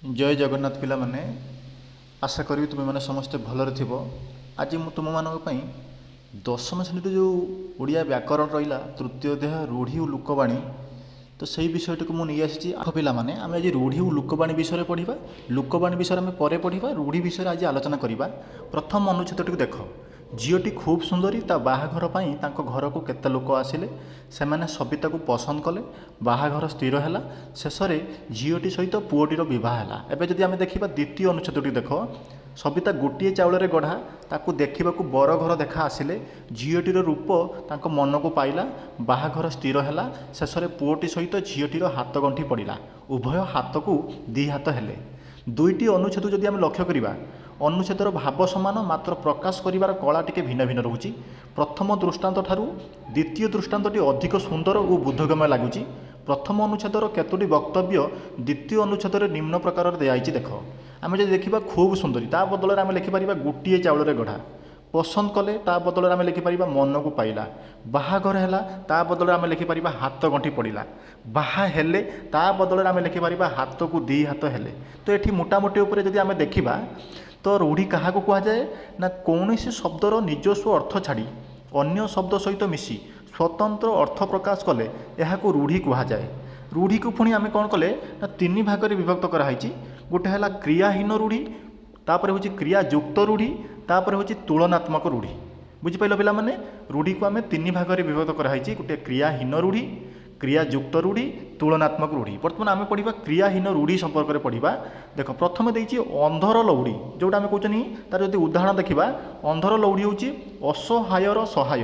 जय जगन्नाथ पिला माने आशा करी तुम मैंने समस्ते भलरे थी। आज मु तुम मान दशम श्रेणी जो ओडिया व्याकरण रहा तृतीय अध्याय रूढ़ी और लोकवाणी तो सही विषयटी को मुझे आसी आख पिला माने आम आज रूढ़ी और लोकवाणी विषय पढ़ा। लोकवाणी विषय आम पर पढ़ा, रूढ़ी विषय आज आलोचना करवा। प्रथम अनुच्छेद टी देख, झीटी खूब सुंदरी ता बाहाघर घर को केते लोक आसिले सेमाने सबिता को पसंद कले, बाहाघर स्थिर है, शेष में झीटी सहित पुओटीर बह है। एवं जदि आम देखा द्वितीय अनुच्छेदटी देख, सबिता गोटे चाउल गढ़ा ताकू देखा बर घर देखा आसिले, झीटीर रूप तांको मन को पाइला, बाहाघर स्थिर है, शेष में पुओटी सहित झीटीर हाथ गंठी पड़ा, उभय हाथ को दी हाथ हेले। दुईटी अनुच्छेद जदि आम लक्ष्य करवा, अनुच्छेदर भाव समान मात्र प्रकाश करिवार कला टिके भिन्न भिन्न रोचे। प्रथम दृष्टांत ठारू द्वितीय दृष्टांतटी अधिक सुंदर और बोधगम्य लगुच। प्रथम अनुच्छेदर केतोटी वक्तव्य द्वितीय अनुच्छेद निम्न प्रकार दिखाई। देख आम जब देखा खूब सुंदरी ता बदल में आम लिखिपर गोटे चाउल गढ़ा, पसंद कले ता बदल में आम लिखिपर मन को पाइला, बाहाघर है ता बदल आम लिखिपर हाथ गंठी पड़ा, बाहा हेले ता बदल आम लिखिपर हाथ को दी हाथ हेले। तो ये मोटामोटी उपर जदि आम देखा तो रूढ़ी क्या कहुए ना कौन शब्दर निजस्व अर्थ छाड़ी अन्य शब्द सहित मिसी स्वतंत्र अर्थ प्रकाश कले यह रूढ़ी कहुए। रूढ़ी को पुणी आम कौन कले ना तीन भाग में विभक्त कराई। गोटे है क्रियाहीन रूढ़ी, तापर हूँ क्रियायुक्त रूढ़ी, तापर हूँ तुलनात्मक रूढ़ी। बुझिपाल पिला माने रूढ़ी को आम तीन भाग में विभक्त कराई। गोटे क्रियाहीन रूढ़ी, क्रियायुक्त रूढ़ी, तुलनात्मक रूढ़ी। बर्तमान आम पढ़ा क्रियाहीन रूढ़ी संपर्क में पढ़ा। देख प्रथम देखिए अंधर लौड़ी जोटा आम कहते तार जो उदाहरण देखा, अंधर लौड़ी हूँ असहायर सहाय,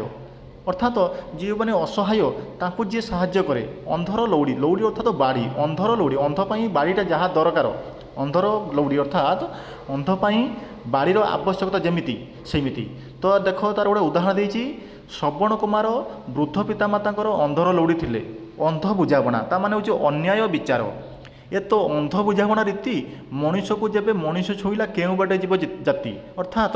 अर्थात जी मैंने असहाय तांको जी साहाय्य करे। अंधर लौड़ी, लौड़ी अर्थात बाड़ी, अंधर लौड़ी अंधपाई बाड़ीटा जहाँ दरकार, अंधर लौड़ी अर्थात अंधपाई बाड़ीर आवश्यकता जमीती सेमिति। तो देख तार गोटे उदाहरण देती, श्रवण कुमार वृद्ध पितामातांकर अंधर लौड़ी थिले, अंध बुझावणा ता माने हूँ अन्याय विचार। ये तो अंध बुझावणा रीति मनीष को जब मनीष छुईला केउ बाटे जीव जाति, अर्थात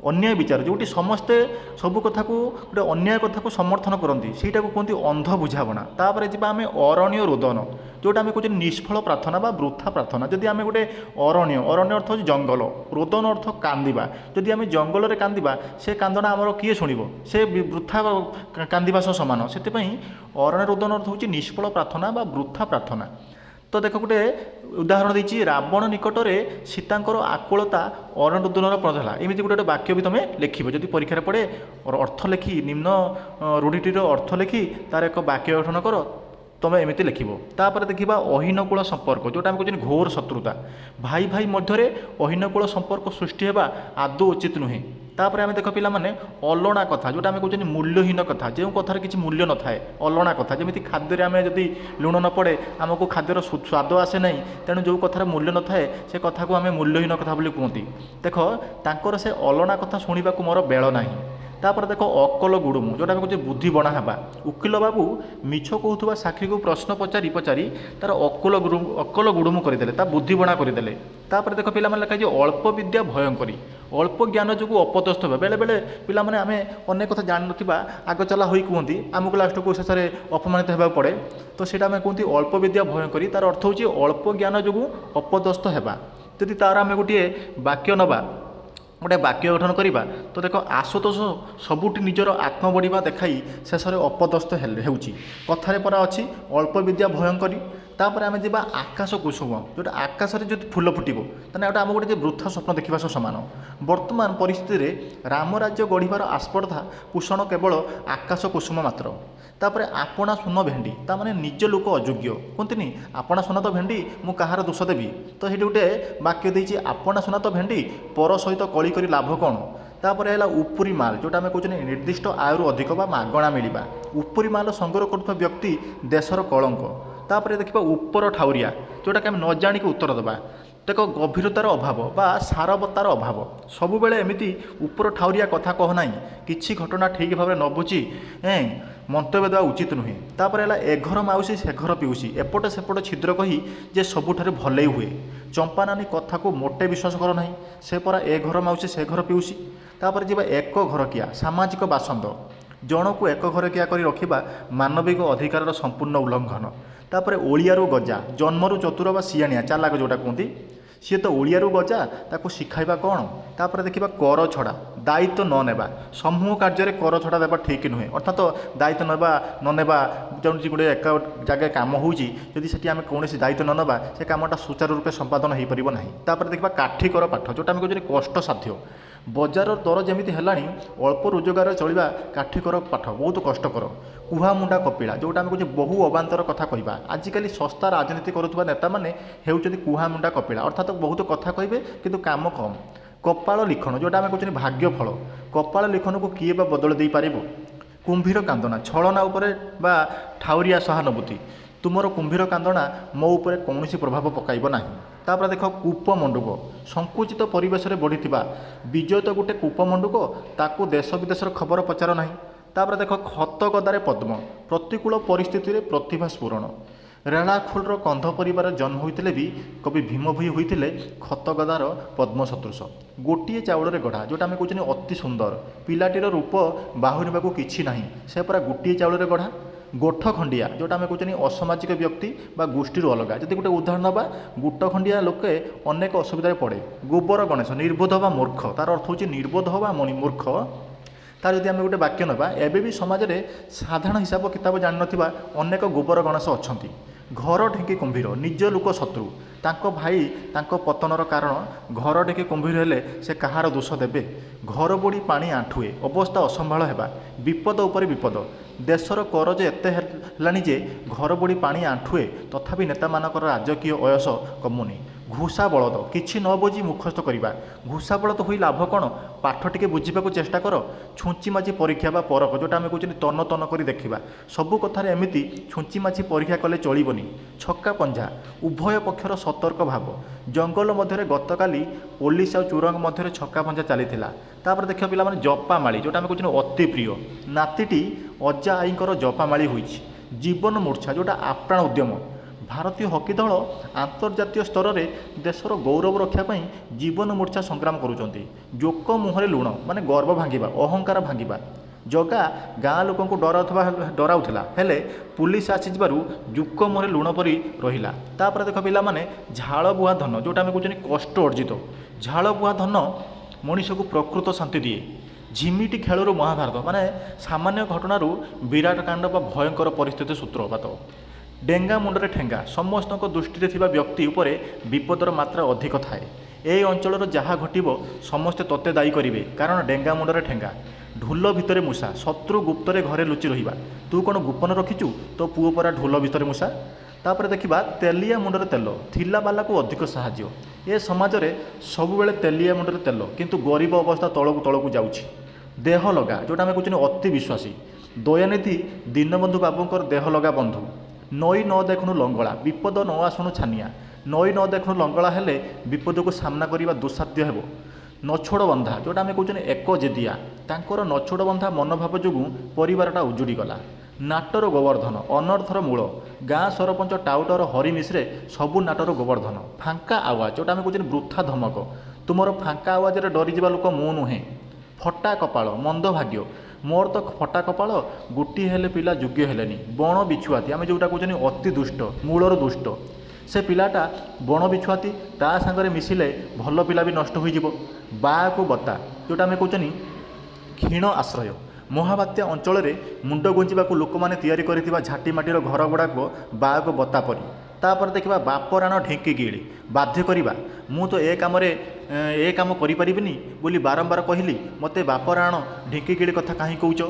अन्याय विचार जोटी समस्ते सबू कथा को गोटे अन्याय कथा को समर्थन करती ସେଇଟା कहते अंध बुझावणा। तापर जी आम अरण्य रोदन जोटा आम कहते निष्फल प्रार्थना बा वृथा प्रार्थना। जदि आम गोटे अरण्य, अरण्य अर्थ हूँ जंगल, रोदन अर्थ कांदिबा, जदि आम जंगल में कांदिबा से कांदना आमर किए शुणिब, से वृथा कांदिबा सह समान। से अरण्य रोदन अर्थ हूँ निष्फल प्रार्थना बा वृथा प्रार्थना। तो देख गोटे उदाहरण देती, रावण निकट में सीतांकर आकुलता अरणोदनर प्रधाला। एमती गोटे गोटे वाक्य भी तुम लिख जब परीक्षा पड़े अर्थ लिखी निम्न रूढ़ीटीर अर्थ लिखि तार एक वाक्य गठन कर तुम एमती लिख। तापर देखा अहीनकूल संपर्क जोटा आम कहते घोर शत्रुता, भाई भाई मध्य अहीनकूल संपर्क सृष्टि होगा आदौ उचित नुहे। तापर आम देख पिला माने अलणा कथा जोटा आम कहते मूल्यहीन कथा, जो कथार किसी मूल्य न थाए अलणा कथा। जमी खाद्य आम जदि लुण न पड़े आमको खाद्यर स्वाद आसे ना, तेणु जो कथार मूल्य न थाए से कथा को आम मूल्यहीन कथा बोली कहती। देख तांकर से अलणा कथा शुणा मोर बेल ना। तापर देख अकल गुड़ुमु जोटा कहते बुद्धि बणा हेबा, उकिल बाबू मिछ कहूथुबा साक्षी को प्रश्न पचारि पचारि तार अकल गुड़ुमु करदेले, ता बुद्धि बणा करदेले। तापर देख पिला माने लिखा अल्प विद्या भयंकरी, अल्प ज्ञान जो अपदस्थ हे बेले बेले पिला माने आमे अनेक कथा जान नथिबा आग चला होई कहती आमको लास्ट को शेष में अपमानित होगा पड़े। तो सेटा आमे कहती अल्प विद्या भयंकरी, तार अर्थ होची अल्प ज्ञान जो अपदस्थ हेबा। जदि तार आमे गोटे वाक्य नबा गोटे वाक्य गठन करवा, तो देख आशुतोष सबुठ निजर आत्म बढ़ा देखाई शेष में अपदस्थ होउची। कथारे परा अच्छी अल्प विद्या भयंकरी। तापर आम जा आकाश कुसुम जोटा आकाश में जो फूल फुटब तेना गोटे आम गोटे वृथा स्वप्न देखा समान। वर्तमान परिस्थिति में राम राज्य गढ़ार आस्पर्धा पोषण केवल आकाश कुसुम मात्र। तापर आपणा सुन भेंडी ता माने निज लोक अयोग्य कहते आपणा सुना तो भेंडी मु कहार दोष देवी। तो ये गोटे वाक्य देती आपणा सुना तो भेंडी पर सहित कली करी लाभ कौन। तापर है उपरी माल जोटा आम कहते निर्दिष्ट आयु अधिक बा मागणा मिलवा, उपरी माल संग्रह करुवा व्यक्ति देशर कलंक। तापर देखा उपर ठाउरिया जोटा कि आम न जाणिक उत्तर देवा। देख गभीरतार अभाव बा सारवत्तार अभाव, सबुबले एमती उपर ठाउरिया कथा कहना किसी घटना ठीक भाव न बुझी मंतव्य देवा उचित नुहे। तापर है एघर माउसी से घर पिउसी एपटे सेपटे छिद्र कही जे सबुठारे भले हुए। चंपा नानी कथा को मोटे विश्वास कर ना, से परा ए घर माउसी से घर पिउसी। तापर जी एक घर किया सामाजिक बासंद, जन को एक घर किया कर रखा मानविक अधिकार संपूर्ण उल्लंघन। तापर ओडियारू गजा जन्मरू चतुर बा सियाणिया चालाक जोटा कहती सी तो ओडियारू गजा ताको शिखाइबा कौन तापर देखा कर छड़ा दायित्व न नेबा समूह कार्य कर छड़ा देवा ठीक नुहे अर्थात दायित्व नेबा न नेबा जो गोटे एक जगह कम होती सेठी आम कौन दायित्व न नेबा से कमटा सुचारू रूपे संपादन हो पार ना तापर देखा काठिकर पाठ जोटा आम कहते कष्ट साध्य बजार दर जमी है अल्प रोजगार चलवा काठिकर पाठ बहुत कष्टकर कुहा मुंडा कपिला जोटा आम कहे बहु अबांतर कथा कहवा आजिकल सस्ता राजनीति करुवा नेता मैंने होती कुहा मुंडा कपिला अर्थात बहुत कथा कहे कि काम कम कपाल लिखन जोटा आम कहते भाग्यफल कपाल लिखन को किए बा बदल दे पार कुंभीर कांदना छलना उपरे बा ठाउरिया सहानुभूति तुमर कुंभीर कांदना मो उपरे कौन प्रभाव पकाइब ना तापर देख कूपमंडूक संकुचित परिवेश में बढ़ी विजय तो गोटे कूपमंडूक ताकू देश विदेश खबर पचार ना तापर देख खत गदारे पद्म प्रतिकूल परिस्थिति में प्रतिभा स्फुरण रेणाखोलर कंध परिवार जन्म होते भी कवि भीम भोई होते खतगदार पद्म सदृश गोटे चाउल गढ़ा जोटा आम कहते अति सुंदर पिलाटीर रूप बाहुनिबा किसी ना से पूरा गोटे चाउल गढ़ा गोठ खंडिया जोटा आम कहते असामाजिक व्यक्ति बा गोष्ठी अलग जब गोटे उदाहरण ना गोट खंडिया लोके अनेक असुविधा पड़े गोबर गणेश निर्बोध बा मूर्ख तार अर्थ हूँ निर्बोध बा मूर्ख तार जब आम गोटे वाक्य ना एवं भी समाज में साधारण हिसाब किताब जान ना अनेक गोबर गणेश अच्छा घर ढेंकी कुंभीर निज लोक शत्रु तांको भाई तांको पतनर कारण घर ढेंकी कुंभीर हेले से कहार दोष देबे घर बुड़ी पानी आंठुए अवस्था असंभाल हेबा विपद उपरे विपद देशर करज एते हेलानी जे घर बुड़ी पानी आंठुए तथापि नेता मानकर राजकीय अयस कमुनी घुषा बलद किछि न बुझी मुखस्थ करवा घुषा बलद हुई लाभ कौन पाठ टिके बुझा चेष्टा कर छुंची माछी परीक्षा बा परख जोटा आम कहते तन तन कर देखा सबू कथार एमती छुंची माछी परीक्षा कले चलबनी छक्का पंजा उभय पक्षर सतर्क भाव जंगल मध्य गतकाली पुलिस और चोरंग मध्य छक्का पंजा चली तापर देख पिला माने जपामाली जोटा आम कहते अति प्रिय नातीटी अजा आईकर जपामाली होईछि जीवन मूर्छा जोटा आप्राण उद्यम भारतीय हकी दल आंतर्जातीय स्तर में देशर गौरव रक्षापी जीवन मूर्छा संग्राम करुँच जोक मुहरे लुण माने गर्व भांगा अहंकार भांगा जगा गाँ लोक डराऊला हेले पुलिस आसीबार जुक मुहरे लुण परी रहिला तापर देख पिला माने झाड़ बुहा धन जोटा आम कहते कष्ट अर्जित झाड़ बुहा धन मनीष को प्रकृत शांति दिए झिमिटी खेलर महाभारत माने सामान्य घटनारू विराट कांड बा भयंकर परिस्थिति सूत्रपात डेंगा मुंडरे ठेंगा समस्त दृष्टि थिबा व्यक्ति उपरे विपदर मात्रा अधिक थाए ए अंचल जहाँ घटब समस्ते तोते दायी करेंगे कारण डेंगा मुंडरे ठेंगा ढोल भितर मूषा शत्रु गुप्तरे घरे लुचि रहा तू कौन गोपन रखिचु तो पुओ परा ढोल भितर मूषा तापर देखा तेलिया मुंडरे तेल थिला बाला को अधिक साहाय्य ए समाज में सब बेले तेलिया मुंडरे तेल किंतु गरीब अवस्था तलकू तलकू जाउछि देह लगा जोटा आम कहते अति विश्वासी दयानिधि दीनबंधु बाबूंकर देह लगा बंधु नई न देखुनु लंगला विपद न आसुनु छानिया नई न देखुनु लंगला हेले विपद को सामना करने दुस्साध्य हेबो नछोड़ बंधा जोटा आम कहते एक जेदिया तांकर नछोड़ बंधा मनोभाव जो परिवारटा उजुड़ी गला नाटर गोवर्धन अनर्थर मूल गाँ सरपंच टाउटर हरि मिश्रे सबू नाटर गोवर्धन फांका आवाज जोटा आम कहते वृथा धमक तुमर फांका आवाज डरीजा लोक मु नुहे फटा कपाल मंद भाग्य मोर तो फटा कपाल गोटी हेले पिला योग्य हेलेनी बण बिछुआती आम जोटा कहते अति दुष्ट मूलर दुष्ट से पिलाटा बण बिछुआती ता सांगरे मिसिले भल पिला भी नष्ट हो बा को बता जोटा आम कहते क्षीण आश्रय महाबात्या अंचल मुंड गुंजा लोक मैंने तैयारी कर झाटीमाटीर घर गुड़ाक बा को बता परी तापर देखा बाप राण ढेंकी गिड़ी बाध्य करवा मु तो ए काम करिपारिबिनी बोली बारंबार कहली मते बाप राण ढेंकी गिड़ी कथा कहीं कौच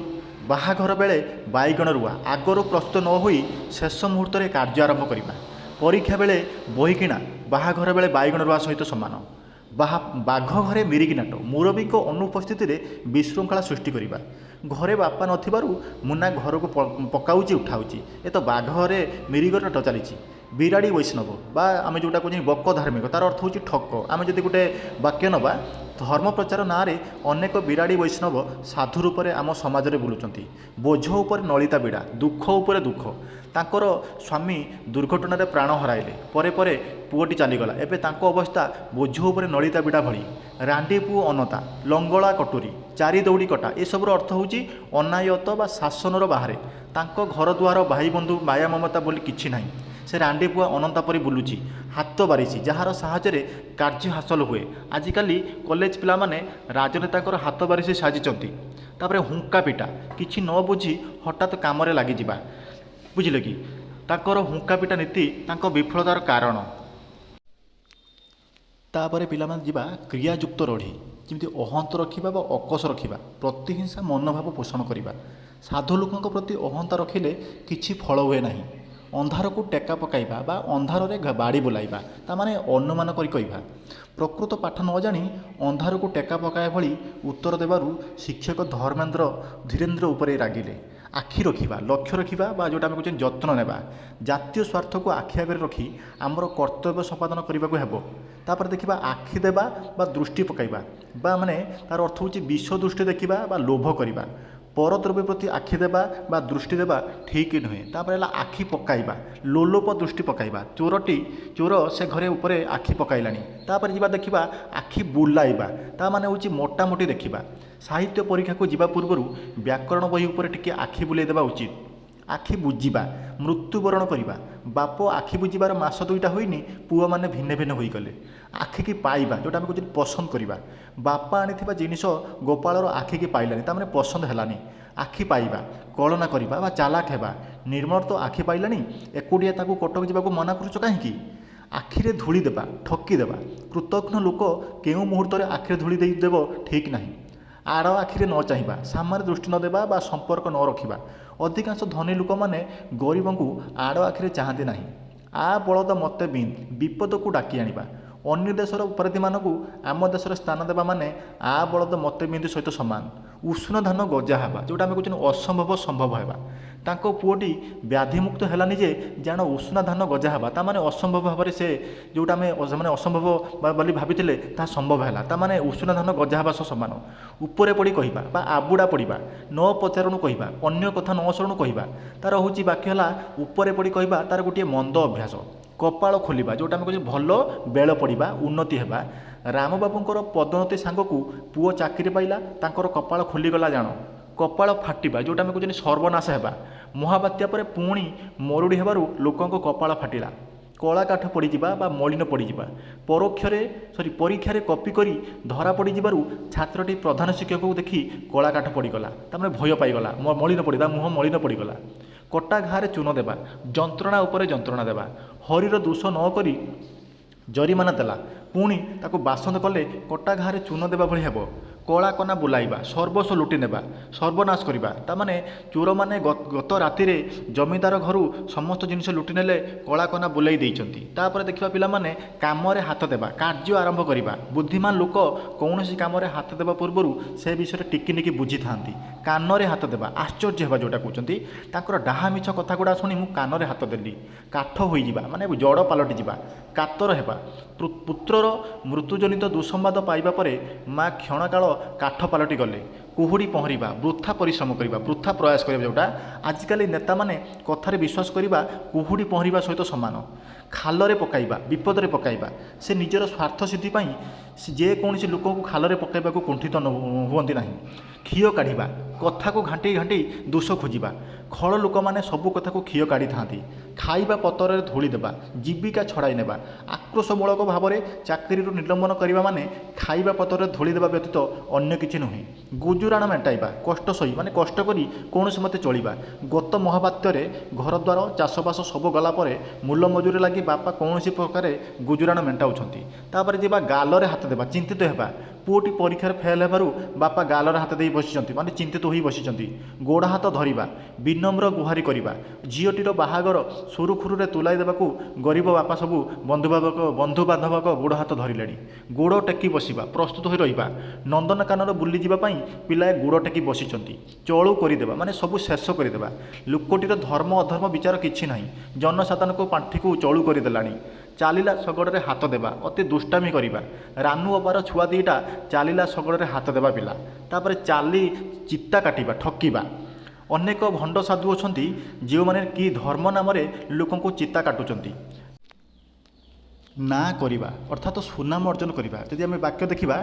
बाहाघर बेले बैगण रुआ आगर प्रस्तुत न होई शेष मुहूर्त में कार्य आरंभ करवा परीक्षा बेले बही किणा बाहाघर बेले बैगण रुआ सहित सामान बाघ घरे मिरिकी नाट मुरबी अनुपस्थित विशृंखला सृष्टि करवा घरे बापा नथिबारु मुना घर को पकाउची उठाउची ए तो बाघ घरे मिरिगर नाट चली बिराड़ी वैष्णव बा आम जोटा कहते बक धार्मिक तार अर्थ हूँ ठक आम जब गोटे वाक्य नवा धर्म प्रचार ना रे अनेक बिराड़ी वैष्णव साधु रूप में आम समाज में बुलूँ बोझ उपर नलिता बिड़ा दुख उपर दुख तांकर स्वामी दुर्घटन प्राण हराइले परे परे पुओटी चलीगला एबे तांको अवस्था बोझ उपर नलिता बिड़ा भली रांडी पुओ अनता लंगला कटोरी चारि दौड़ी कटा ए सबुर अर्थ हूँ अनायत बा शासनर बाहर तांको घर दुआर भाई बंधु माया ममता बोली किछि नाही ସେ ରାଣ୍ଡି ପୁଆ ଅନନ୍ତା ପରି ବୁଲୁଛି, ହାତ ବାରିଛି, ଯାହାର ସାହାଯ୍ୟରେ କାର୍ଯ୍ୟ ହାସଲ ହୁଏ। ଆଜିକାଲି କଲେଜ ପିଲାମାନେ ରାଜନେତାଙ୍କର ହାତ ବାରିସି ସାଜିଛନ୍ତି। ତାପରେ ହୁଙ୍କା ପିଟା, କିଛି ନ ବୁଝି ହଠାତ୍ କାମରେ ଲାଗିଯିବା। ବୁଝିଲେ କି? ତାଙ୍କର ହୁଙ୍କା ପିଟା ନୀତି ତାଙ୍କ ବିଫଳତାର କାରଣ। ତାପରେ ପିଲାମାନେ ଯିବା କ୍ରିୟାଯୁକ୍ତ ରଢ଼ି, ଯେମିତି ଅହନ୍ତ ରଖିବା ବା ଅକଷ ରଖିବା, ପ୍ରତିହିଂସା ମନୋଭାବ ପୋଷଣ କରିବା। ସାଧୁ ଲୋକଙ୍କ ପ୍ରତି ଅହନ୍ତା ରଖିଲେ କିଛି ଫଳ ହୁଏ ନାହିଁ। ଅନ୍ଧାରକୁ ଟେକା ପକାଇବା ବା ଅନ୍ଧାରରେ ବାଡ଼ି ବୁଲାଇବା, ତାମାନେ ଅନୁମାନ କରି କହିବା। ପ୍ରକୃତ ପାଠ ନ ଜାଣି ଅନ୍ଧାରକୁ ଟେକା ପକାଇବା ଭଳି ଉତ୍ତର ଦେବାରୁ ଶିକ୍ଷକ ଧୀରେନ୍ଦ୍ର ଉପରେ ରାଗିଲେ। ଆଖି ରଖିବା, ଲକ୍ଷ୍ୟ ରଖିବା ବା ଯେଉଁଟା ଆମେ କହୁଛେ ଯତ୍ନ ନେବା। ଜାତୀୟ ସ୍ୱାର୍ଥକୁ ଆଖି ଆଗରେ ରଖି ଆମର କର୍ତ୍ତବ୍ୟ ସମ୍ପାଦନ କରିବାକୁ ହେବ। ତାପରେ ଦେଖିବା ଆଖି ଦେବା ବା ଦୃଷ୍ଟି ପକାଇବା, ବା ମାନେ ତା'ର ଅର୍ଥ ହେଉଛି ବିଷ ଦୃଷ୍ଟି ଦେଖିବା ବା ଲୋଭ କରିବା। ପରଦ୍ରବ୍ୟ ପ୍ରତି ଆଖି ଦେବା ବା ଦୃଷ୍ଟି ଦେବା ଠିକ୍ ନୁହେଁ। ତାପରେ ହେଲା ଆଖି ପକାଇବା, ଲୋଲୋପ ଦୃଷ୍ଟି ପକାଇବା। ଚୋର ସେ ଘରେ ଉପରେ ଆଖି ପକାଇଲାଣି। ତାପରେ ଯିବା ଦେଖିବା ଆଖି ବୁଲାଇବା, ତା ମାନେ ହେଉଛି ମୋଟାମୋଟି ଦେଖିବା। ସାହିତ୍ୟ ପରୀକ୍ଷାକୁ ଯିବା ପୂର୍ବରୁ ବ୍ୟାକରଣ ବହି ଉପରେ ଟିକିଏ ଆଖି ବୁଲେଇ ଦେବା ଉଚିତ। ଆଖି ବୁଜିବା, ମୃତ୍ୟୁବରଣ କରିବା। ବାପ ଆଖି ବୁଜିବାର ମାସ 2ଟା ହୋଇନି, ପୁଅମାନେ ଭିନ୍ନ ଭିନ୍ନ ହୋଇଗଲେ। ଆଖିକି ପାଇବା, ଯେଉଁଟା ଆମେ କହୁଛେ ପସନ୍ଦ କରିବା। ବାପା ଆଣିଥିବା ଜିନିଷ ଗୋପାଳର ଆଖିକି ପାଇଲାନି, ତା'ମାନେ ପସନ୍ଦ ହେଲାନି। ଆଖି ପାଇବା, କଳନା କରିବା ବା ଚାଲାକ ହେବା। ନିର୍ମଳ ତ ଆଖି ପାଇଲାଣି, ଏକୁଟିଆ ତାକୁ କଟକ ଯିବାକୁ ମନା କରୁଛ କାହିଁକି? ଆଖିରେ ଧୂଳି ଦେବା, ଠକି ଦେବା। କୃତଘ୍ନ ଲୋକ କେଉଁ ମୁହୂର୍ତ୍ତରେ ଆଖିରେ ଧୂଳି ଦେଇଦେବ ଠିକ୍ ନାହିଁ। ଆଡ଼ ଆଖିରେ ନ ଚାହିଁବା, ସାମ୍ନାରେ ଦୃଷ୍ଟି ନ ଦେବା ବା ସମ୍ପର୍କ ନ ରଖିବା। ଅଧିକାଂଶ ଧନୀ ଲୋକମାନେ ଗରିବଙ୍କୁ ଆଡ଼ ଆଖିରେ ଚାହାନ୍ତି ନାହିଁ। ଆ ବଳଦ ମୋତେ ବିନ୍ଦ, ବିପଦକୁ ଡାକି ଆଣିବା। ଅନ୍ୟ ଦେଶର ଅପରାଧୀମାନଙ୍କୁ ଆମ ଦେଶରେ ସ୍ଥାନ ଦେବା ମାନେ ଆ ବଳଦ ମୋତେ ବିନ୍ଦ ସହିତ ସମାନ। ଉଷୁନା ଧାନ ଗଜା ହେବା, ଯେଉଁଟା ଆମେ କହୁଛେ ଅସମ୍ଭବ ସମ୍ଭବ ହେବା। ତାଙ୍କ ପୁଅଟି ବ୍ୟାଧିମୁକ୍ତ ହେଲାନି ଯେ ଜାଣ ଉଷୁନା ଧାନ ଗଜା ହେବା, ତା'ମାନେ ଅସମ୍ଭବ ଭାବରେ ସେ ଯେଉଁଟା ଆମେ ମାନେ ଅସମ୍ଭବ ବୋଲି ଭାବିଥିଲେ ତାହା ସମ୍ଭବ ହେଲା। ତା'ମାନେ ଉଷୁନା ଧାନ ଗଜା ହେବା ସହ ସମାନ। ଉପରେ ପଡ଼ି କହିବା ବା ଆବୁଡ଼ା ପଡ଼ିବା, ନ ପଚାରୁଣୁ କହିବା, ଅନ୍ୟ କଥା ନ ଶୁଣୁ କହିବା। ତା'ର ହେଉଛି ବାକ୍ୟ ହେଲା ଉପରେ ପଡ଼ି କହିବା, ତା'ର ଗୋଟିଏ ମନ୍ଦ ଅଭ୍ୟାସ। କପାଳ ଖୋଲିବା, ଯେଉଁଟା ଆମେ କହୁଛେ ଭଲ ବେଳ ପଡ଼ିବା, ଉନ୍ନତି ହେବା। ରାମବାବୁଙ୍କର ପଦୋନ୍ନତି ସାଙ୍ଗକୁ ପୁଅ ଚାକିରି ପାଇଲା, ତାଙ୍କର କପାଳ ଖୋଲିଗଲା ଜାଣ। କପାଳ ଫାଟିବା, ଯେଉଁଟା ଆମେ କହୁଛେ ସର୍ବନାଶ ହେବା। ମହାବାତ୍ୟା ପରେ ପୁଣି ମରୁଡ଼ି ହେବାରୁ ଲୋକଙ୍କ କପାଳ ଫାଟିଲା। କଳା କାଠ ପଡ଼ିଯିବା ବା ମଳିନ ପଡ଼ିଯିବା। ପରୀକ୍ଷାରେ କପି କରି ଧରା ପଡ଼ିଯିବାରୁ ଛାତ୍ରଟି ପ୍ରଧାନ ଶିକ୍ଷକକୁ ଦେଖି କଳା କାଠ ପଡ଼ିଗଲା, ତା'ମାନେ ଭୟ ପାଇଗଲା। ମଳିନ ପଡ଼ିବା, ମୁହଁ ମଳିନ ପଡ଼ିଗଲା। କଟା ଘାରେ ଚୂନ ଦେବା, ଯନ୍ତ୍ରଣା ଉପରେ ଯନ୍ତ୍ରଣା ଦେବା। ହରିର ଦୋଷ ନ କରି ଜରିମାନା ଦେଲା, ପୁଣି ତାକୁ ବାସନ୍ଦ କଲେ କଟା ଘାରେ ଚୂନ ଦେବା ଭଳି ହେବ। କଳା କନା ବୁଲାଇବା, ସର୍ବସ୍ୱ ଲୁଟି ନେବା, ସର୍ବନାଶ କରିବା। ତା'ମାନେ ଚୋରମାନେ ଗତ ରାତିରେ ଜମିଦାର ଘରୁ ସମସ୍ତ ଜିନିଷ ଲୁଟି ନେଲେ, କଳା କନା ବୁଲାଇ ଦେଇଛନ୍ତି। ତାପରେ ଦେଖିବା ପିଲାମାନେ କାମରେ ହାତ ଦେବା, କାର୍ଯ୍ୟ ଆରମ୍ଭ କରିବା। ବୁଦ୍ଧିମାନ ଲୋକ କୌଣସି କାମରେ ହାତ ଦେବା ପୂର୍ବରୁ ସେ ବିଷୟରେ ଟିକିନିକି ବୁଝିଥାନ୍ତି। କାନରେ ହାତ ଦେବା, ଆଶ୍ଚର୍ଯ୍ୟ ହେବା, ଯେଉଁଟା କହୁଛନ୍ତି। ତାଙ୍କର ଡାହା ମିଛ କଥା ଗୁଡ଼ା ଶୁଣି ମୁଁ କାନରେ ହାତ ଦେଲି। କାଠ ହୋଇଯିବା, ମାନେ ଜଡ଼ ପାଲଟିଯିବା। କାତର ହେବା, ପୁତ୍ରର ମୃତ୍ୟୁଜନିତ ଦୁଃସମ୍ବାଦ ପାଇବା ପରେ ମା କ୍ଷଣକାଳ କାଠ ପାଲଟି ଗଲେ। କୁହୁଡ଼ି ପହଁରିବା, ବୃଥା ପରିଶ୍ରମ କରିବା, ବୃଥା ପ୍ରୟାସ କରିବା। ଯେଉଁଟା ଆଜିକାଲି ନେତାମାନେ କଥାରେ ବିଶ୍ୱାସ କରିବା କୁହୁଡ଼ି ପହଁରିବା ସହିତ ସମାନ। ଖାଲରେ ପକାଇବା, ବିପଦରେ ପକାଇବା। ସେ ନିଜର ସ୍ୱାର୍ଥ ସିଦ୍ଧି ପାଇଁ ଯେକୌଣସି ଲୋକଙ୍କୁ ଖାଲରେ ପକାଇବାକୁ କୁଣ୍ଠିତ ହୁଅନ୍ତି ନାହିଁ। ଖିଅ କାଢ଼ିବା, କଥାକୁ ଘାଣ୍ଟି ଘାଣ୍ଟି ଦୋଷ ଖୋଜିବା। ଖଳ ଲୋକମାନେ ସବୁ କଥାକୁ ଖିଅ କାଢ଼ିଥାନ୍ତି। ଖାଇବା ପତରରେ ଧୂଳି ଦେବା, ଜୀବିକା ଛଡ଼ାଇ ନେବା। ଆକ୍ରୋଶମୂଳକ ଭାବରେ ଚାକିରିରୁ ନିଲମ୍ବନ କରିବା ମାନେ ଖାଇବା ପତରରେ ଧୂଳି ଦେବା ବ୍ୟତୀତ ଅନ୍ୟ କିଛି ନୁହେଁ। ଗୁଜୁରାଣ ମେଣ୍ଟାଇବା, କଷ୍ଟ ସହି, ମାନେ କଷ୍ଟ କରି କୌଣସି ମତେ ଚଳିବା। ଗତ ମହାବାତ୍ୟରେ ଘରଦ୍ୱାର ଚାଷବାସ ସବୁ ଗଲା ପରେ ମୂଲ ମଜୁରୀ ଲାଗି ବାପା କୌଣସି ପ୍ରକାରେ ଗୁଜୁରାଣ ମେଣ୍ଟାଉଛନ୍ତି। ତାପରେ ଯିବା ଗାଲରେ ହାତ ଦେବା, ଚିନ୍ତିତ ହେବା। ପୁଅଟି ପରୀକ୍ଷାରେ ଫେଲ୍ ହେବାରୁ ବାପା ଗାଲରେ ହାତ ଦେଇ ବସିଛନ୍ତି, ମାନେ ଚିନ୍ତିତ ହୋଇ ବସିଛନ୍ତି। ଗୋଡ଼ ହାତ ଧରିବା, ବିନମ୍ର ଗୁହାରି କରିବା। ଝିଅଟିର ବାହାଘର ସୁରୁଖୁରୁରେ ତୁଲାଇ ଦେବାକୁ ଗରିବ ବାପା ସବୁ ବନ୍ଧୁବାନ୍ଧବଙ୍କ ଗୋଡ଼ ହାତ ଧରିଲେଣି। ଗୋଡ଼ ଟେକି ବସିବା, ପ୍ରସ୍ତୁତ ହୋଇ ରହିବା। ନନ୍ଦନକାନନ ବୁଲିଯିବା ପାଇଁ ପିଲାଏ ଗୋଡ଼ ଟେକି ବସିଛନ୍ତି। ଚଳୁ କରିଦେବା, ମାନେ ସବୁ ଶେଷ କରିଦେବା। ଲୋକଟିର ଧର୍ମ ଅଧର୍ମ ବିଚାର କିଛି ନାହିଁ, ଜନସାଧାରଣଙ୍କ ପାଣ୍ଠିକୁ ଚଳୁ କରିଦେଲାଣି। ଚାଲିଲା ଶଗଡ଼ରେ ହାତ ଦେବା, ଅତି ଦୁଷ୍ଟାମି କରିବା। ରାନୁ ଅବାର ଛୁଆ ଦୁଇଟା ଚାଲିଲା ଶଗଡ଼ରେ ହାତ ଦେବା ପିଲା। ତାପରେ ଚିତା କାଟିବା, ଠକିବା। ଅନେକ ଭଣ୍ଡ ସାଧୁ ଅଛନ୍ତି ଯେଉଁମାନେ କି ଧର୍ମ ନାମରେ ଲୋକଙ୍କୁ ଚିତା କାଟୁଛନ୍ତି। ନାଁ କରିବା ଅର୍ଥାତ୍ ସୁନାମ ଅର୍ଜନ କରିବା। ଯଦି ଆମେ ବାକ୍ୟ ଦେଖିବା,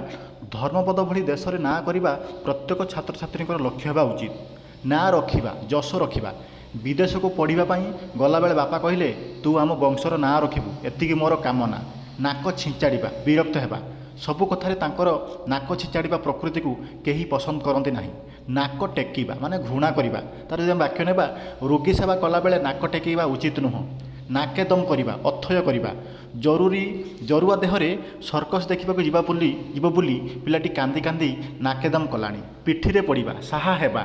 ଧର୍ମପଦ ଭଳି ଦେଶରେ ନାଁ କରିବା ପ୍ରତ୍ୟେକ ଛାତ୍ରଛାତ୍ରୀଙ୍କର ଲକ୍ଷ୍ୟ ହେବା ଉଚିତ। ନାଁ ରଖିବା, ଯଶ ରଖିବା। ବିଦେଶକୁ ପଢ଼ିବା ପାଇଁ ଗଲାବେଳେ ବାପା କହିଲେ, ତୁ ଆମ ବଂଶର ନାଁ ରଖିବୁ, ଏତିକି ମୋର କାମନା। ନାକ ଛିଞ୍ଚାଡ଼ିବା, ବିରକ୍ତ ହେବା, ସବୁ କଥାରେ ତାଙ୍କର ନାକ ଛିଞ୍ଚାଡ଼ିବା ପ୍ରକୃତିକୁ କେହି ପସନ୍ଦ କରନ୍ତି ନାହିଁ। ନାକ ଟେକିବା ମାନେ ଘୃଣା କରିବା। ତାର ଯଦି ଆମେ ବାକ୍ୟ ନେବା, ରୋଗୀ ସେବା କଲାବେଳେ ନାକ ଟେକିବା ଉଚିତ ନୁହଁ। ନାକେ ଦମ କରିବା, ଅଥୟ କରିବା। ଜରୁଆ ଦେହରେ ସର୍କସ ଦେଖିବାକୁ ଯିବ ବୋଲି ପିଲାଟି କାନ୍ଦି କାନ୍ଦି ନାକେ ଦମ କଲାଣି। ପିଠିରେ ପଡ଼ିବା, ସାହା ହେବା।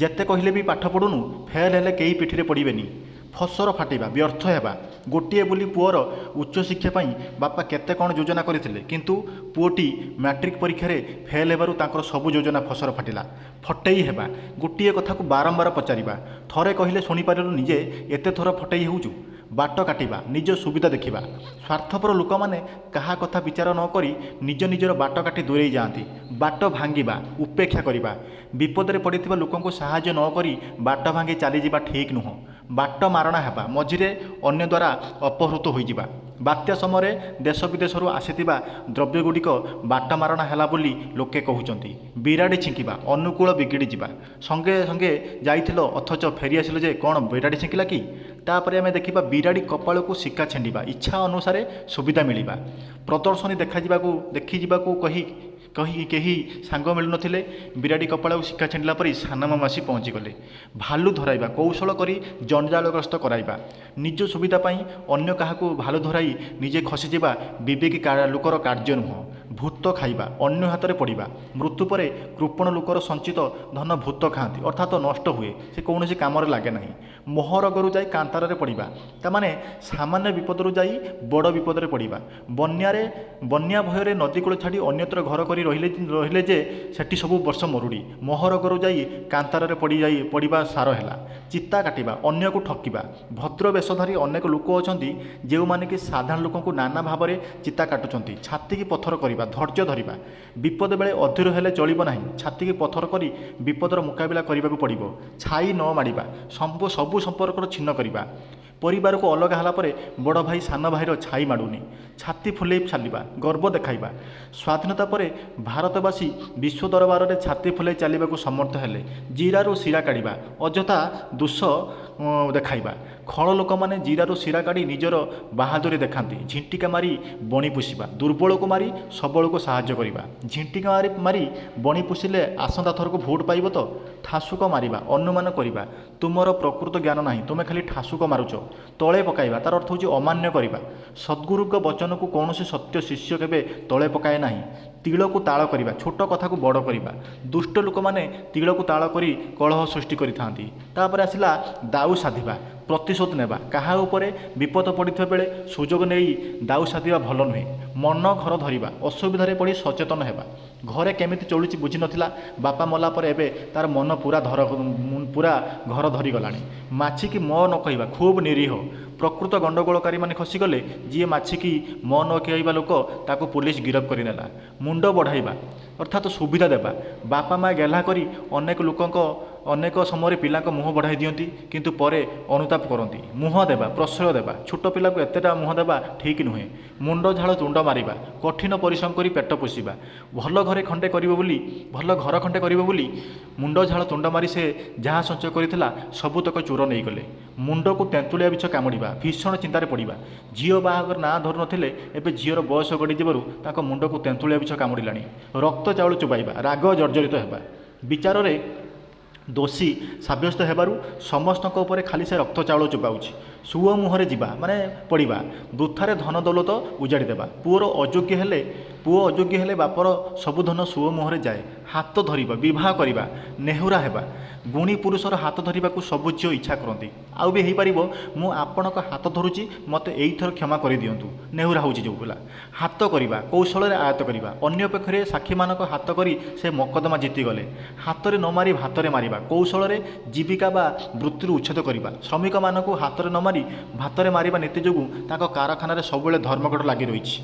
ଯେତେ କହିଲେ ବି ପାଠ ପଢ଼ୁନୁ, ଫେଲ୍ ହେଲେ କେହି ପିଠିରେ ପଡ଼ିବେନି। ଫସର ଫାଟିବା, ବ୍ୟର୍ଥ ହେବା। ଗୋଟିଏ ବୋଲି ପୁଅର ଉଚ୍ଚଶିକ୍ଷା ପାଇଁ ବାପା କେତେ କ'ଣ ଯୋଜନା କରିଥିଲେ, କିନ୍ତୁ ପୁଅଟି ମ୍ୟାଟ୍ରିକ୍ ପରୀକ୍ଷାରେ ଫେଲ୍ ହେବାରୁ ତାଙ୍କର ସବୁ ଯୋଜନା ଫସର ଫାଟିଲା। ଫଟେଇ ହେବା, ଗୋଟିଏ କଥାକୁ ବାରମ୍ବାର ପଚାରିବା। ଥରେ କହିଲେ ଶୁଣିପାରିଲୁନି ଯେ ଏତେ ଥର ଫଟେଇ ହେଉଛୁ। ବାଟ କାଟିବା, ନିଜ ସୁବିଧା ଦେଖିବା। ସ୍ୱାର୍ଥପର ଲୋକମାନେ କାହା କଥା ବିଚାର ନ କରି ନିଜ ନିଜର ବାଟ କାଟି ଦୂରେଇ ଯାଆନ୍ତି। ବାଟ ଭାଙ୍ଗିବା, ଉପେକ୍ଷା କରିବା। ବିପଦରେ ପଡ଼ିଥିବା ଲୋକଙ୍କୁ ସାହାଯ୍ୟ ନ କରି ବାଟ ଭାଙ୍ଗି ଚାଲିଯିବା ଠିକ୍ ନୁହଁ। ବାଟ ମାରଣା ହେବା, ମଝିରେ ଅନ୍ୟ ଦ୍ୱାରା ଅପହୃତ ହୋଇଯିବା। ବାତ୍ୟା ସମୟରେ ଦେଶ ବିଦେଶରୁ ଆସିଥିବା ଦ୍ରବ୍ୟଗୁଡ଼ିକ ବାଟ ମାରଣା ହେଲା ବୋଲି ଲୋକେ କହୁଛନ୍ତି। ବିରାଡ଼ି ଛିଙ୍କିବା, ଅନୁକୂଳ ବିଗିଡ଼ି ଯିବା। ସଙ୍ଗେ ସଙ୍ଗେ ଯାଇଥିଲ ଅଥଚ ଫେରିଆସିଲ ଯେ କ'ଣ ବିରାଡ଼ି ଛିଙ୍କିଲା କି? ତାପରେ ଆମେ ଦେଖିବା ବିରାଡ଼ି କପାଳକୁ ଶିକା ଛିଣ୍ଡିବା, ଇଚ୍ଛା ଅନୁସାରେ ସୁବିଧା ମିଳିବା। ପ୍ରଦର୍ଶନୀ ଦେଖିଯିବାକୁ କହି କେହି ସାଙ୍ଗ ମିଳୁନଥିଲେ। ବିରାଡ଼ି କପାଳକୁ ଶିକା ଛିଣ୍ଡିଲା ପରି ସାନମାମୁଁ ଆସି ପହଞ୍ଚିଗଲେ। ଭାଲୁ ଧରାଇବା, କୌଶଳ କରି ଜଞ୍ଜାଳଗ୍ରସ୍ତ କରାଇବା। ନିଜ ସୁବିଧା ପାଇଁ ଅନ୍ୟ କାହାକୁ ଭାଲୁ ଧରାଇ ନିଜେ ଖସିଯିବା ବିବେକୀ ଲୋକର କାର୍ଯ୍ୟ ନୁହଁ। ଭୂତ ଖାଇବା, ଅନ୍ୟ ହାତରେ ପଡ଼ିବା। ମୃତ୍ୟୁ ପରେ କୃପଣ ଲୋକର ସଞ୍ଚିତ ଧନ ଭୂତ ଖାଆନ୍ତି, ଅର୍ଥାତ୍ ନଷ୍ଟ ହୁଏ, ସେ କୌଣସି କାମରେ ଲାଗେ ନାହିଁ। ମହରଗରୁ ଯାଇ କାନ୍ତାରରେ ପଡ଼ିବା, ତାମାନେ ସାମାନ୍ୟ ବିପଦରୁ ଯାଇ ବଡ଼ ବିପଦରେ ପଡ଼ିବା। ବନ୍ୟା ଭୟରେ ନଦୀ କୂଳ ଛାଡ଼ି ଅନ୍ୟତ୍ର ଘର କରି ରହିଲେ ଯେ ସେଠି ସବୁ ବର୍ଷ ମରୁଡ଼ି। ମହରଗରୁ ଯାଇ କାନ୍ତାରରେ ପଡ଼ିବା ସାର ହେଲା। ଚିତା କାଟିବା, ଅନ୍ୟକୁ ଠକିବା। ଭଦ୍ର ବେଶଧାରୀ ଅନେକ ଲୋକ ଅଛନ୍ତି ଯେଉଁମାନେ କି ସାଧାରଣ ଲୋକଙ୍କୁ ନାନା ଭାବରେ ଚିତା କାଟୁଛନ୍ତି। ଛାତିକି ପଥର କରିବା, ଧୈର୍ଯ୍ୟ ଧରିବା। ବିପଦ ବେଳେ ଅଧୀର ହେଲେ ଚଳିବ ନାହିଁ। ଛାତିକି ପଥର କରି ବିପଦର ମୁକାବିଲା କରିବାକୁ ପଡ଼ିବ। ଛାଇ ନ ମାଡ଼ିବା, ସବୁ ସମ୍ପର୍କର ଛିନ୍ନ କରିବା। ପରିବାରକୁ ଅଲଗା ହେଲା ପରେ ବଡ଼ ଭାଇ ସାନ ଭାଇର ଛାଇ ମାଡ଼ୁନି। ଛାତି ଫୁଲେଇ ଚାଲିବା, ଗର୍ବ ଦେଖାଇବା। ସ୍ୱାଧୀନତା ପରେ ଭାରତବାସୀ ବିଶ୍ୱ ଦରବାରରେ ଛାତି ଫୁଲେଇ ଚାଲିବାକୁ ସମର୍ଥ ହେଲେ। ଜିରାରୁ ଶିରା କାଢ଼ିବା, ଅଯଥା ଦୋଷ ଦେଖାଇବା। ଖଳ ଲୋକମାନେ ଜିରାରୁ ଶିରା କାଢ଼ି ନିଜର ବାହାଦୁରୀ ଦେଖାନ୍ତି। ଝିଣ୍ଟିକା ମାରି ବଣି ପୋଷିବା, ଦୁର୍ବଳକୁ ମାରି ସବଳକୁ ସାହାଯ୍ୟ କରିବା। ଝିଣ୍ଟିକା ମାରି ବଣି ପୋଷିଲେ ଆସନ୍ତା ଥରକୁ ଭୋଟ ପାଇବ ତ। ଠାସୁକ ମାରିବା, ଅନୁମାନ କରିବା। ତୁମର ପ୍ରକୃତ ଜ୍ଞାନ ନାହିଁ, ତୁମେ ଖାଲି ଠାସୁକ ମାରୁଛ। ତଳେ ପକାଇବା, ତାର ଅର୍ଥ ହେଉଛି ଅମାନ୍ୟ କରିବା। ସଦ୍ଗୁରୁଙ୍କ ବଚନକୁ କୌଣସି ସତ୍ୟ ଶିଷ୍ୟ କେବେ ତଳେ ପକାଏ ନାହିଁ। ତିଳକୁ ତାଳ କରିବା, ଛୋଟ କଥାକୁ ବଡ଼ କରିବା। ଦୁଷ୍ଟ ଲୋକମାନେ ତିଳକୁ ତାଳ କରି କଳହ ସୃଷ୍ଟି କରିଥାନ୍ତି। ତାପରେ ଆସିଲା ଦାଉ ସାଧିବା, ପ୍ରତିଶୋଧ ନେବା। କାହା ଉପରେ ବିପଦ ପଡ଼ିଥିବା ବେଳେ ସୁଯୋଗ ନେଇ ଦାଉ ସାଧିବା ଭଲ ନୁହେଁ। ମନ ଘର ଧରିବା, ଅସୁବିଧାରେ ପଡ଼ି ସଚେତନ ହେବା। ଘରେ କେମିତି ଚଳୁଛି ବୁଝିନଥିଲା, ବାପା ମଲା ପରେ ଏବେ ତାର ମନ ପୁରା ଘର ଧରିଗଲାଣି। ମାଛିକି ମ ନ କହିବା, ଖୁବ୍ ନିରୀହ। ପ୍ରକୃତ ଗଣ୍ଡଗୋଳକାରୀମାନେ ଖସିଗଲେ, ଯିଏ ମାଛିକି ମ ନ କହିବା ଲୋକ ତାକୁ ପୁଲିସ ଗିରଫ କରିନେଲା। ମୁଣ୍ଡ ବଢ଼ାଇବା ଅର୍ଥାତ୍ ସୁବିଧା ଦେବା। ବାପା ମା ଗେହ୍ଲା କରି ଅନେକ ସମୟରେ ପିଲାଙ୍କ ମୁହଁ ବଢ଼ାଇ ଦିଅନ୍ତି, କିନ୍ତୁ ପରେ ଅନୁତାପ କରନ୍ତି। ମୁହଁ ଦେବା, ପ୍ରଶ୍ରୟ ଦେବା। ଛୋଟ ପିଲାକୁ ଏତେଟା ମୁହଁ ଦେବା ଠିକ୍ ନୁହେଁ। ମୁଣ୍ଡ ଝାଳ ତୁଣ୍ଡ ମାରିବା, କଠିନ ପରିଶ୍ରମ କରି ପେଟ ପୋଷିବା। ଭଲ ଘର ଖଣ୍ଡେ କରିବ ବୋଲି ମୁଣ୍ଡ ଝାଳ ତୁଣ୍ଡ ମାରି ସେ ଯାହା ସଞ୍ଚୟ କରିଥିଲା ସବୁତକ ଚୋର ନେଇଗଲେ। ମୁଣ୍ଡକୁ ତେନ୍ତୁଳିଆ ବିଛ କାମୁଡ଼ିବା, ଭୀଷଣ ଚିନ୍ତାରେ ପଡ଼ିବା। ଝିଅ ବାହାଘର ନାଁ ଧରୁନଥିଲେ, ଏବେ ଝିଅର ବୟସ ଗଡ଼ିଯିବାରୁ ତାଙ୍କ ମୁଣ୍ଡକୁ ତେନ୍ତୁଳିଆ ବିଛ କାମୁଡ଼ିଲାଣି। ରକ୍ତ ଚାଉଳ ଚୋବାଇବା, ରାଗ ଜର୍ଜରିତ ହେବା। ବିଚାରରେ ଦୋଷୀ ସାବ୍ୟସ୍ତ ହେବାରୁ ସମସ୍ତଙ୍କ ଉପରେ ଖାଲି ସେ ରକ୍ତ ଚାଉଳ ଚୋବାଉଛି। ସୁଅ ମୁହଁରେ ଯିବା ମାନେ ପଡ଼ିବା। ବୃଥାରେ ଧନ ଦୌଲତ ଉଜାଡ଼ି ଦେବା। ପୁଅ ଅଯୋଗ୍ୟ ହେଲେ ବାପର ସବୁ ଧନ ସୁଅ ମୁହଁରେ ଯାଏ। ହାତ ଧରିବା, ବିବାହ କରିବା। ନେହୁରା ହେବା, ଗୁଣୀ ପୁରୁଷର ହାତ ଧରିବାକୁ ସବୁ ଝିଅ ଇଚ୍ଛା କରନ୍ତି। ଆଉ ବି ହେଇପାରିବ, ମୁଁ ଆପଣଙ୍କ ହାତ ଧରୁଛି, ମୋତେ ଏଇଥର କ୍ଷମା କରିଦିଅନ୍ତୁ। ନେହୁରା ହେଉଛି ଯେଉଁ ପିଲା। ହାତ କରିବା, କୌଶଳରେ ଆୟତ୍ତ କରିବା। ଅନ୍ୟ ପକ୍ଷରେ ସାକ୍ଷୀମାନଙ୍କ ହାତ କରି ସେ ମକଦ୍ଦମା ଜିତିଗଲେ। ହାତରେ ନ ମାରି ଭାତରେ ମାରିବା, କୌଶଳରେ ଜୀବିକା ବା ବୃତ୍ତିରୁ ଉଚ୍ଛେଦ କରିବା। ଶ୍ରମିକମାନଙ୍କୁ ହାତରେ ନ ମାରି ଭାତରେ ମାରିବା ନୀତି ଯୋଗୁଁ ତାଙ୍କ କାରଖାନାରେ ସବୁବେଳେ ଧର୍ମଘଟ ଲାଗି ରହିଛି।